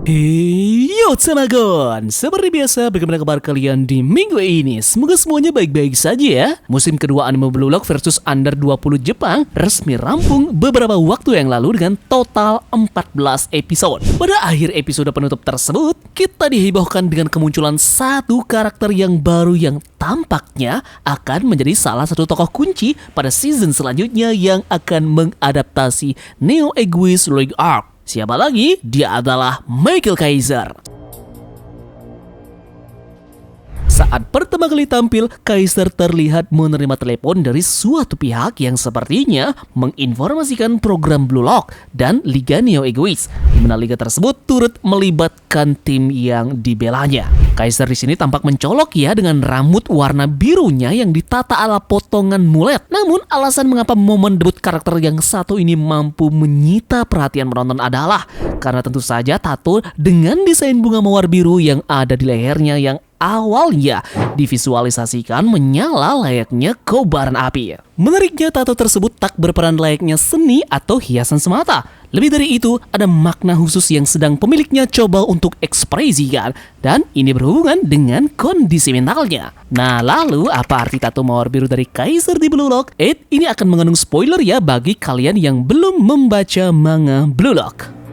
Yo Tamagon, seperti biasa bagaimana kabar kalian di minggu ini? Semoga semuanya baik-baik saja ya. Musim kedua anime Blue Lock versus Under 20 Jepang resmi rampung beberapa waktu yang lalu dengan total 14 episode. Pada akhir episode penutup tersebut, kita dihebohkan dengan kemunculan satu karakter yang baru yang tampaknya akan menjadi salah satu tokoh kunci pada season selanjutnya yang akan mengadaptasi Neo Egoist League Arc. Siapa lagi? Dia adalah Michael Kaiser. Saat pertama kali tampil, Kaiser terlihat menerima telepon dari suatu pihak yang sepertinya menginformasikan program Blue Lock dan Liga Neo Egoist, di mana liga tersebut turut melibatkan tim yang dibelanya. Kaiser di sini tampak mencolok ya dengan rambut warna birunya yang ditata ala potongan mulet. Namun alasan mengapa momen debut karakter yang satu ini mampu menyita perhatian penonton adalah karena tentu saja tato dengan desain bunga mawar biru yang ada di lehernya yang awalnya divisualisasikan menyala layaknya kobaran api. Menariknya, tato tersebut tak berperan layaknya seni atau hiasan semata. Lebih dari itu, ada makna khusus yang sedang pemiliknya coba untuk ekspresikan, dan ini berhubungan dengan kondisi mentalnya. Nah, lalu apa arti tato mawar biru dari Kaiser di Blue Lock? Ini akan mengandung spoiler ya bagi kalian yang belum membaca manga Blue Lock.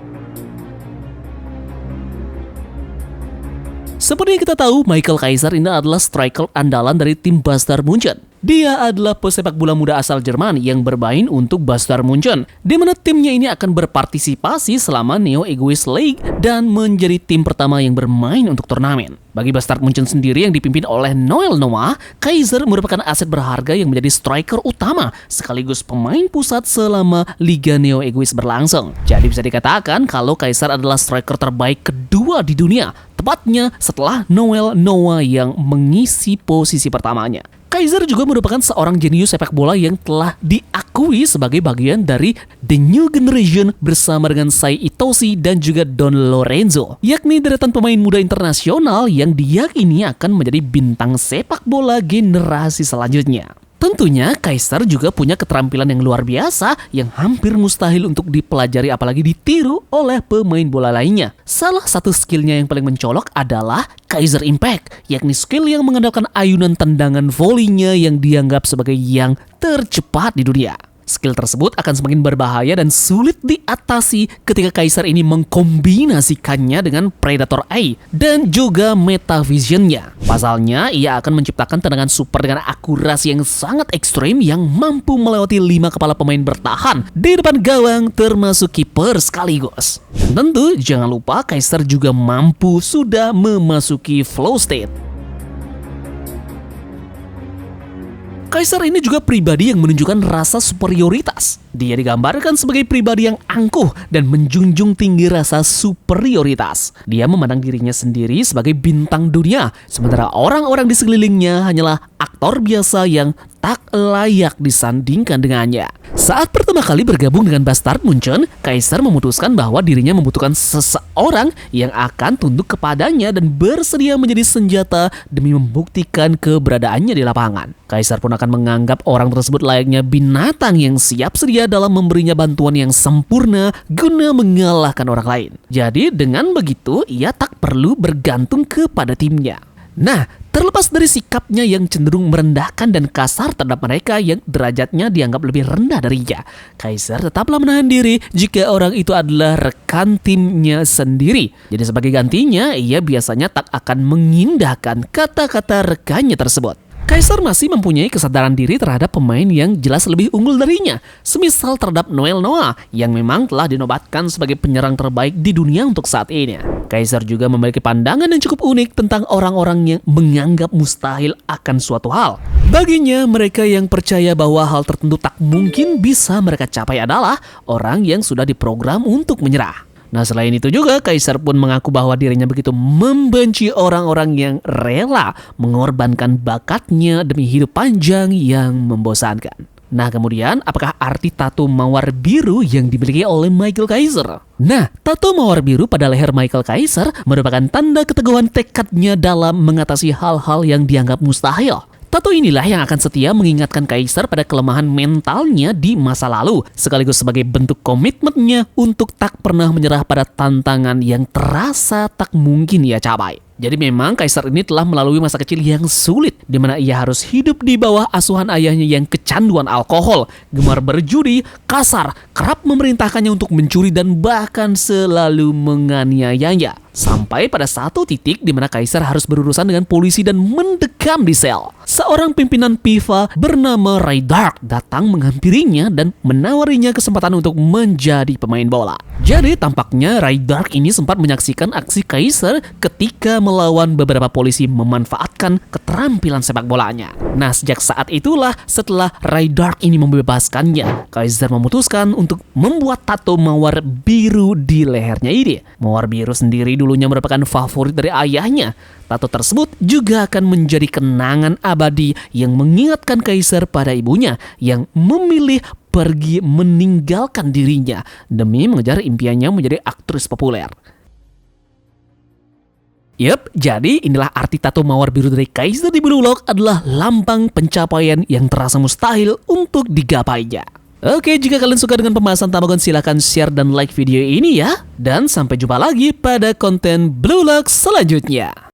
Seperti yang kita tahu, Michael Kaiser ini adalah striker andalan dari tim Bastard Munchen. Dia adalah pesepak bola muda asal Jerman yang bermain untuk Bastard Munchen, di mana timnya ini akan berpartisipasi selama Neo Egoist League dan menjadi tim pertama yang bermain untuk turnamen. Bagi Bastard Munchen sendiri yang dipimpin oleh Noel Noah, Kaiser merupakan aset berharga yang menjadi striker utama sekaligus pemain pusat selama Liga Neo Egoist berlangsung. Jadi bisa dikatakan kalau Kaiser adalah striker terbaik kedua di dunia, tepatnya setelah Noel Noah yang mengisi posisi pertamanya. Kaiser juga merupakan seorang jenius sepak bola yang telah diakui sebagai bagian dari The New Generation bersama dengan Sai Itoshi dan juga Don Lorenzo, yakni deretan pemain muda internasional yang diyakini akan menjadi bintang sepak bola generasi selanjutnya. Tentunya Kaiser juga punya keterampilan yang luar biasa yang hampir mustahil untuk dipelajari apalagi ditiru oleh pemain bola lainnya. Salah satu skillnya yang paling mencolok adalah Kaiser Impact, yakni skill yang mengandalkan ayunan tendangan volley-nya yang dianggap sebagai yang tercepat di dunia. Skill tersebut akan semakin berbahaya dan sulit diatasi ketika Kaiser ini mengkombinasikannya dengan Predator Eye dan juga Metavision-nya. Pasalnya, ia akan menciptakan tendangan super dengan akurasi yang sangat ekstrim yang mampu melewati 5 kepala pemain bertahan di depan gawang termasuk kiper sekaligus. Dan tentu, jangan lupa Kaiser juga mampu sudah memasuki flow state. Kaiser ini juga pribadi yang menunjukkan rasa superioritas. Dia digambarkan sebagai pribadi yang angkuh dan menjunjung tinggi rasa superioritas. Dia memandang dirinya sendiri sebagai bintang dunia, sementara orang-orang di sekelilingnya hanyalah aktor biasa yang tak layak disandingkan dengannya. Saat pertama kali bergabung dengan Bastard Munchen, Kaiser memutuskan bahwa dirinya membutuhkan seseorang yang akan tunduk kepadanya dan bersedia menjadi senjata demi membuktikan keberadaannya di lapangan. Kaiser pun akan menganggap orang tersebut layaknya binatang yang siap sedia dalam memberinya bantuan yang sempurna guna mengalahkan orang lain. Jadi dengan begitu, ia tak perlu bergantung kepada timnya. Nah, terlepas dari sikapnya yang cenderung merendahkan dan kasar terhadap mereka yang derajatnya dianggap lebih rendah darinya, Kaiser tetaplah menahan diri jika orang itu adalah rekan timnya sendiri. Jadi sebagai gantinya, ia biasanya tak akan mengindahkan kata-kata rekannya tersebut. Kaiser masih mempunyai kesadaran diri terhadap pemain yang jelas lebih unggul darinya, semisal terhadap Noel Noah yang memang telah dinobatkan sebagai penyerang terbaik di dunia untuk saat ini. Kaiser juga memiliki pandangan yang cukup unik tentang orang-orang yang menganggap mustahil akan suatu hal. Baginya, mereka yang percaya bahwa hal tertentu tak mungkin bisa mereka capai adalah orang yang sudah diprogram untuk menyerah. Nah, selain itu juga Kaiser pun mengaku bahwa dirinya begitu membenci orang-orang yang rela mengorbankan bakatnya demi hidup panjang yang membosankan. Nah, kemudian apakah arti tato mawar biru yang dimiliki oleh Michael Kaiser? Nah, tato mawar biru pada leher Michael Kaiser merupakan tanda keteguhan tekadnya dalam mengatasi hal-hal yang dianggap mustahil. Tato inilah yang akan setia mengingatkan kaisar pada kelemahan mentalnya di masa lalu, sekaligus sebagai bentuk komitmennya untuk tak pernah menyerah pada tantangan yang terasa tak mungkin ia capai. Jadi memang kaisar ini telah melalui masa kecil yang sulit, di mana ia harus hidup di bawah asuhan ayahnya yang kecanduan alkohol, gemar berjudi, kasar, kerap memerintahkannya untuk mencuri dan bahkan selalu menganiayanya. Sampai pada satu titik di mana kaisar harus berurusan dengan polisi dan mendekam di sel. Seorang pimpinan PIVA bernama Ray Dark datang menghampirinya dan menawarinya kesempatan untuk menjadi pemain bola. Jadi tampaknya Ray Dark ini sempat menyaksikan aksi kaisar ketika melawan beberapa polisi memanfaatkan keterampilan sepak bolanya. Nah, sejak saat itulah setelah Ray Dark ini membebaskannya, kaisar memutuskan untuk membuat tato mawar biru di lehernya ini. Mawar biru sendiri dulunya merupakan favorit dari ayahnya. Tato tersebut juga akan menjadi kenangan abadi yang mengingatkan kaisar pada ibunya yang memilih pergi meninggalkan dirinya demi mengejar impiannya menjadi aktris populer. Yep, jadi inilah arti tato mawar biru dari kaisar di Blue Lock adalah lambang pencapaian yang terasa mustahil untuk digapainya. Oke, jika kalian suka dengan pembahasan Tamagon, silahkan share dan like video ini ya. Dan sampai jumpa lagi pada konten Blue Lock selanjutnya.